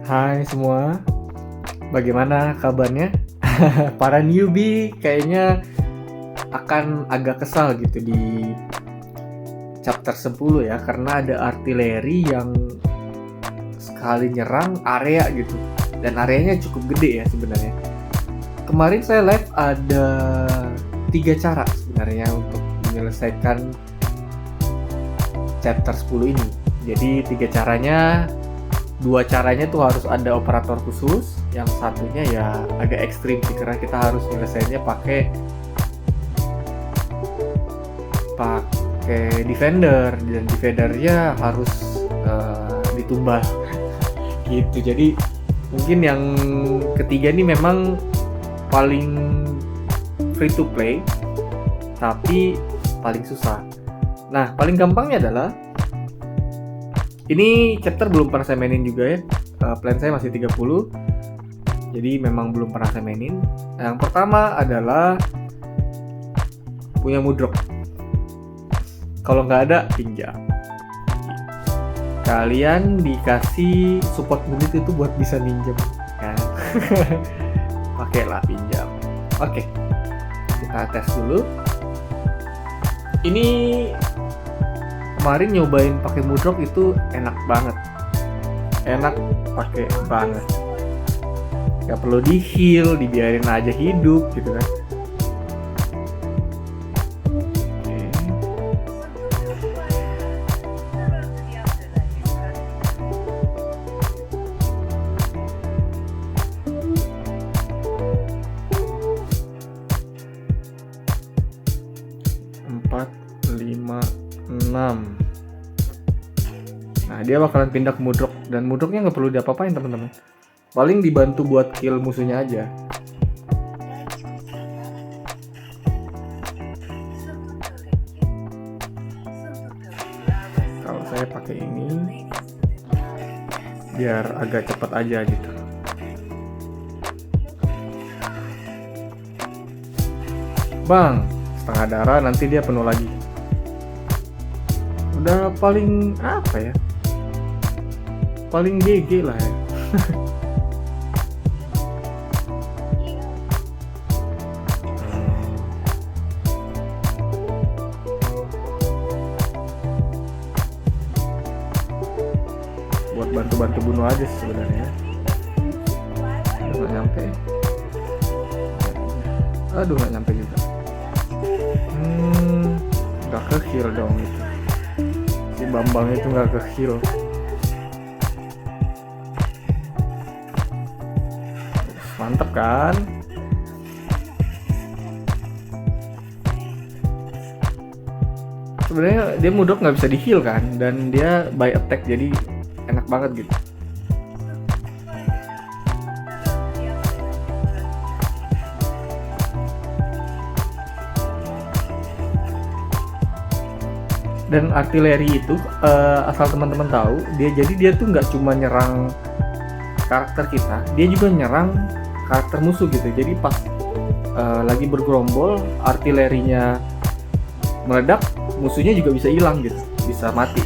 Hai semua, bagaimana kabarnya? Para newbie kayaknya akan agak kesal gitu di chapter 10 ya, karena ada artileri yang sekali nyerang area gitu, dan areanya cukup gede ya sebenarnya. Kemarin saya live ada 3 cara sebenarnya untuk menyelesaikan chapter 10 ini. Jadi 3 caranya, 2 caranya tuh harus ada operator khusus, yang satunya ya agak ekstrim sih karena kita harus nyelesainnya pakai defender, dan defendernya harus ditumbal gitu. Jadi mungkin yang ketiga ini memang paling free to play tapi paling susah. Nah, paling gampangnya adalah ini chapter belum pernah saya mainin juga ya. Plan saya masih 30. Jadi memang belum pernah saya mainin. Yang pertama adalah punya Mudrok. Kalau nggak ada, pinjam. Kalian dikasih support menit itu buat bisa minjem kan. Pakailah pinjam. Oke. Kita tes dulu. Ini kemarin nyobain pakai Mudrok itu enak banget, enak pakai banget, nggak perlu di heal, dibiarin aja hidup gitu kan. Oke. 4, 5, 6. Nah, dia bakalan pindah ke Mudrok, dan Mudroknya nggak perlu diapa-apain teman-teman. Paling dibantu buat kill musuhnya aja. Kalau saya pakai ini biar agak cepat aja gitu. Bang, setengah darah, nanti dia penuh lagi. Udah paling apa ya, paling GG lah ya. Buat bantu-bantu bunuh aja sih sebenarnya. Nggak nyampe. Aduh, nggak nyampe juga. Nggak ke heal dong itu. Si Bambang itu nggak ke heal. Mantep kan? Sebenarnya dia Mudrok nggak bisa di heal kan, dan dia by attack, jadi enak banget gitu. Dan artileri itu asal teman-teman tahu, dia tuh nggak cuma nyerang karakter kita, dia juga nyerang karakter musuh gitu. Jadi pas lagi bergerombol, artilerinya meledak, musuhnya juga bisa hilang gitu, bisa mati.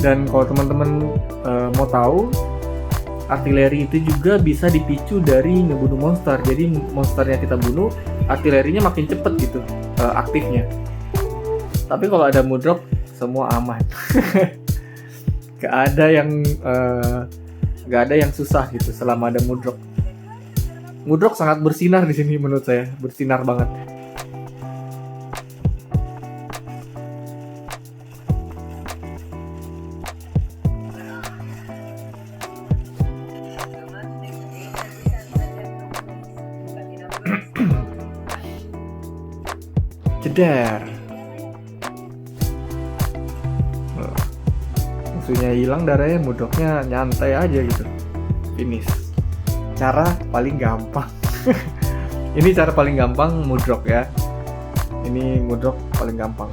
Dan kalau teman-teman mau tahu, artileri itu juga bisa dipicu dari ngebunuh monster. Jadi monsternya kita bunuh, artilerinya makin cepet gitu aktifnya. Tapi kalau ada Mudrok, semua aman. Gak ada yang susah gitu selama ada Mudrok. Mudrok sangat bersinar di sini menurut saya, bersinar banget. Jeder. Musuhnya hilang, darahnya, Mudroknya nyantai aja gitu. Finish. Cara paling gampang. Ini cara paling gampang Mudrok ya. Ini Mudrok paling gampang.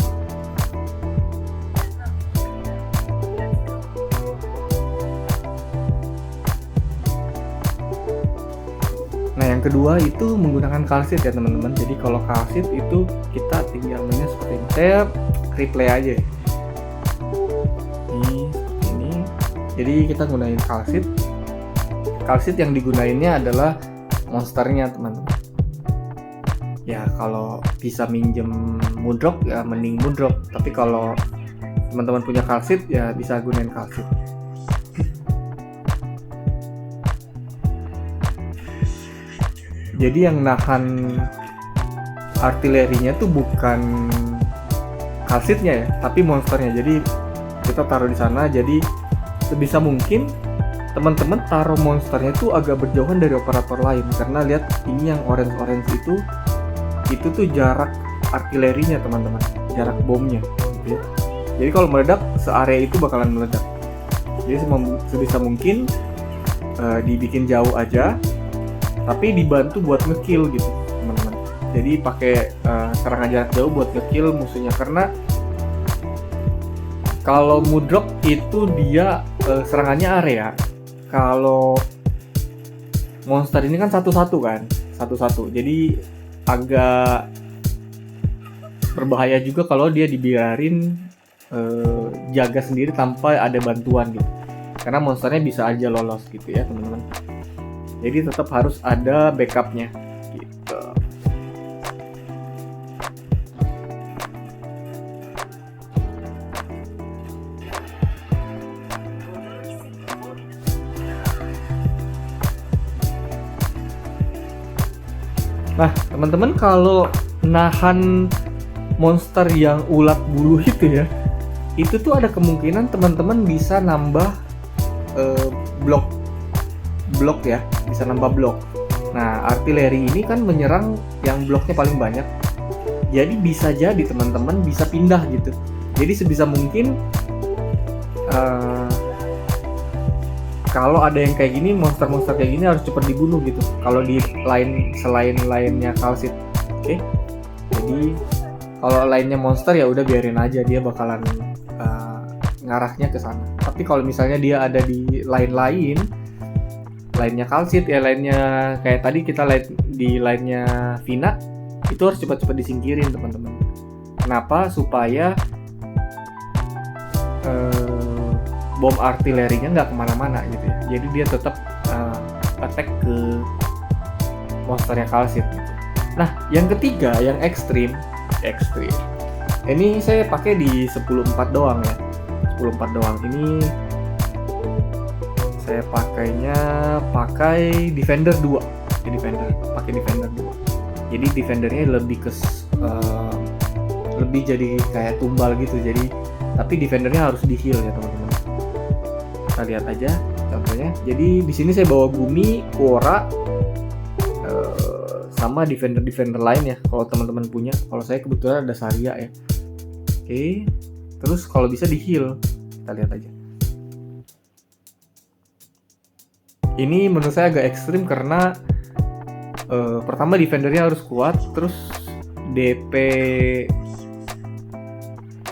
Nah, yang yang kedua itu menggunakan kalsit ya teman-teman. Jadi kalau kalsit itu kita tinggal mainnya seperti ini. Saya replay aja ya. Ini seperti ini. Jadi kita gunain kalsit. Kalsit yang digunainnya adalah monsternya teman-teman. Ya kalau bisa minjem Moondrop ya mending Moondrop. Tapi kalau teman-teman punya kalsit ya bisa gunain kalsit. Jadi yang nahan artilerinya tuh bukan kalsitnya ya, tapi monsternya. Jadi kita taruh di sana. Jadi sebisa mungkin teman-teman taruh monsternya tuh agak berjauhan dari operator lain, karena lihat ini yang orange itu tuh jarak artilerinya teman-teman, jarak bomnya gitu ya. Jadi kalau meledak searea itu bakalan meledak. Jadi sebisa mungkin dibikin jauh aja, tapi dibantu buat ngekill gitu teman-teman. Jadi pakai serangan jarak jauh buat ngekill musuhnya, karena kalau Moondrop itu dia serangannya area. Kalau monster ini kan satu-satu. Jadi agak berbahaya juga kalau dia dibiarin jaga sendiri tanpa ada bantuan gitu. Karena monsternya bisa aja lolos gitu ya teman-teman. Jadi tetap harus ada backupnya gitu. Nah teman-teman, kalau nahan monster yang ulat bulu itu ya, itu tuh ada kemungkinan teman-teman bisa nambah blok ya, bisa nambah blok. Nah artileri ini kan menyerang yang bloknya paling banyak, jadi bisa jadi teman-teman bisa pindah gitu. Jadi sebisa mungkin kalau ada yang kayak gini, monster-monster kayak gini harus cepat dibunuh gitu. Kalau di selain lainnya kalsit, oke? Jadi kalau lainnya monster ya udah biarin aja, dia bakalan ngarahnya ke sana. Tapi kalau misalnya dia ada di lainnya kalsit ya, lainnya kayak tadi kita di lainnya Vina, itu harus cepat-cepat disingkirin teman-teman. Kenapa? Supaya bom artilerinya nggak kemana-mana gitu ya. Jadi dia tetap attack ke monsternya kalsit gitu. Nah yang ketiga, yang ekstrim. Ini saya pakai di 10.4 doang ya. 10.4 doang. Ini saya pakai Defender 2. Pakai Defender 2. Jadi Defendernya lebih lebih jadi kayak tumbal gitu. Jadi tapi Defendernya harus di heal ya teman-teman. Kita lihat aja contohnya. Jadi di sini saya bawa Gumi, Quora, sama Defender lain ya. Kalau teman-teman punya, kalau saya kebetulan ada Saria ya. Oke. Terus kalau bisa di heal, kita lihat aja. Ini menurut saya agak ekstrim karena pertama Defendernya harus kuat, terus DP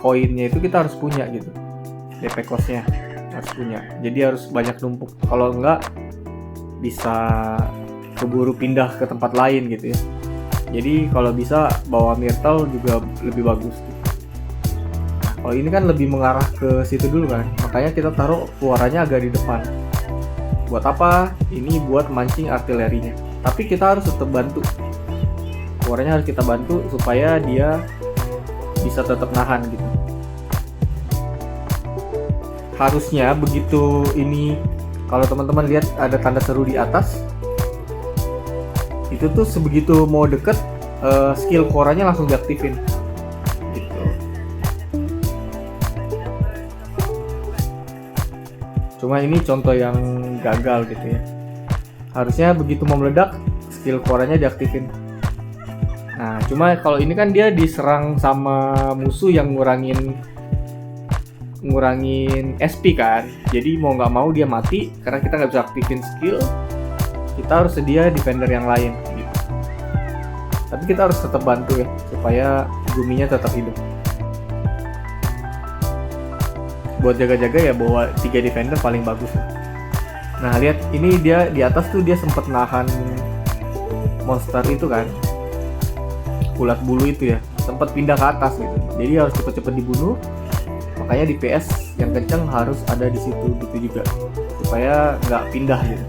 koinnya itu kita harus punya gitu. DP cost-nya harus punya. Jadi harus banyak numpuk. Kalau enggak bisa keburu pindah ke tempat lain gitu ya. Jadi kalau bisa bawa Myrtle juga lebih bagus gitu. Nah, kalau ini kan lebih mengarah ke situ dulu kan. Makanya kita taruh suaranya agak di depan. Buat apa? Ini buat mancing artilerinya. Tapi kita harus tetap bantu. Suaranya harus kita bantu supaya dia bisa tetap nahan gitu. Harusnya begitu ini, kalau teman-teman lihat ada tanda seru di atas, itu tuh sebegitu mau deket skill koranya langsung diaktifin gitu. Cuma ini contoh yang gagal gitu ya. Harusnya begitu mau meledak skill koranya diaktifin. Nah cuma kalau ini kan dia diserang sama musuh yang ngurangin SP kan, jadi mau nggak mau dia mati karena kita nggak bisa aktifin skill. Kita harus sedia defender yang lain gitu. Tapi kita harus tetap bantu ya supaya Guminya tetap hidup. Buat jaga-jaga ya bawa 3 defender paling bagus lah. Nah lihat ini dia di atas tuh dia sempat nahan monster itu kan, ulat bulu itu ya, sempat pindah ke atas gitu. Jadi harus cepet-cepet dibunuh. Makanya di PS yang kencang harus ada di situ gitu juga, supaya nggak pindah gitu.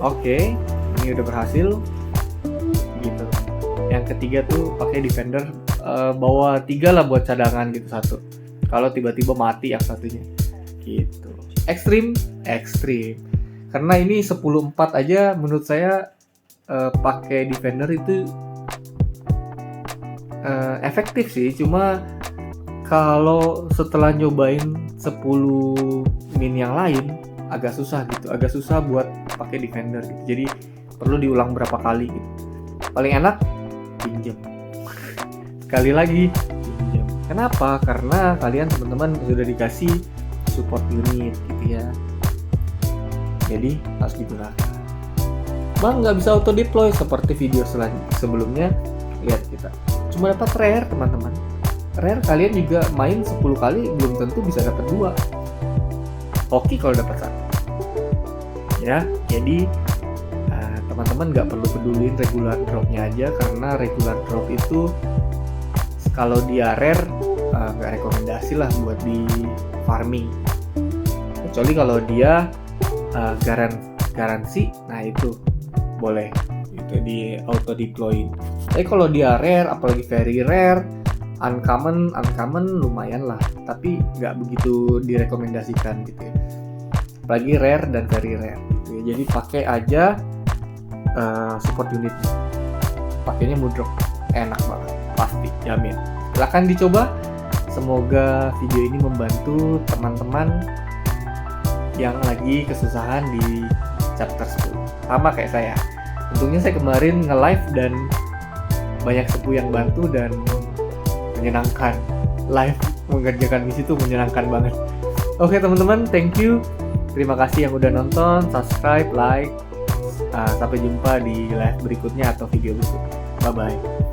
Oke, ini udah berhasil gitu. Yang ketiga tuh pakai defender, bawa 3 lah buat cadangan gitu, 1 kalau tiba-tiba mati yang satunya gitu. Ekstrim karena ini 10-4 aja menurut saya. Pakai defender itu efektif sih, cuma kalau setelah nyobain 10 min yang lain agak susah gitu, agak susah buat pakai defender gitu. Jadi perlu diulang berapa kali gitu. Paling enak pinjam. Sekali lagi pinjam. Kenapa? Karena kalian teman-teman sudah dikasih support unit gitu ya. Jadi harus digunakan. Bang nggak bisa auto deploy seperti video sebelumnya. Lihat kita cuma dapat rare teman-teman. Rare kalian juga main 10 kali belum tentu bisa dapat 2. Oke kalau dapat 1 ya. Jadi teman-teman nggak perlu pedulin regular dropnya aja, karena regular drop itu kalau dia rare nggak rekomendasi lah buat di farming, kecuali kalau dia garansi. Nah itu boleh itu di auto deploy. Tapi kalau dia rare, apalagi very rare, uncommon lumayan lah, tapi nggak begitu direkomendasikan gitu ya. Apalagi rare dan very rare gitu ya. Jadi pakai aja support unit, pakainya Mudrock, enak banget, pasti jamin. Silahkan dicoba. Semoga video ini membantu teman-teman yang lagi kesusahan di chapter 10 sama kayak saya. Untungnya saya kemarin nge-live dan banyak sepuh yang bantu dan menyenangkan. Live mengerjakan misi itu menyenangkan banget. Oke teman-teman, thank you. Terima kasih yang udah nonton, subscribe, like. Sampai jumpa di live berikutnya atau video berikutnya. Bye bye.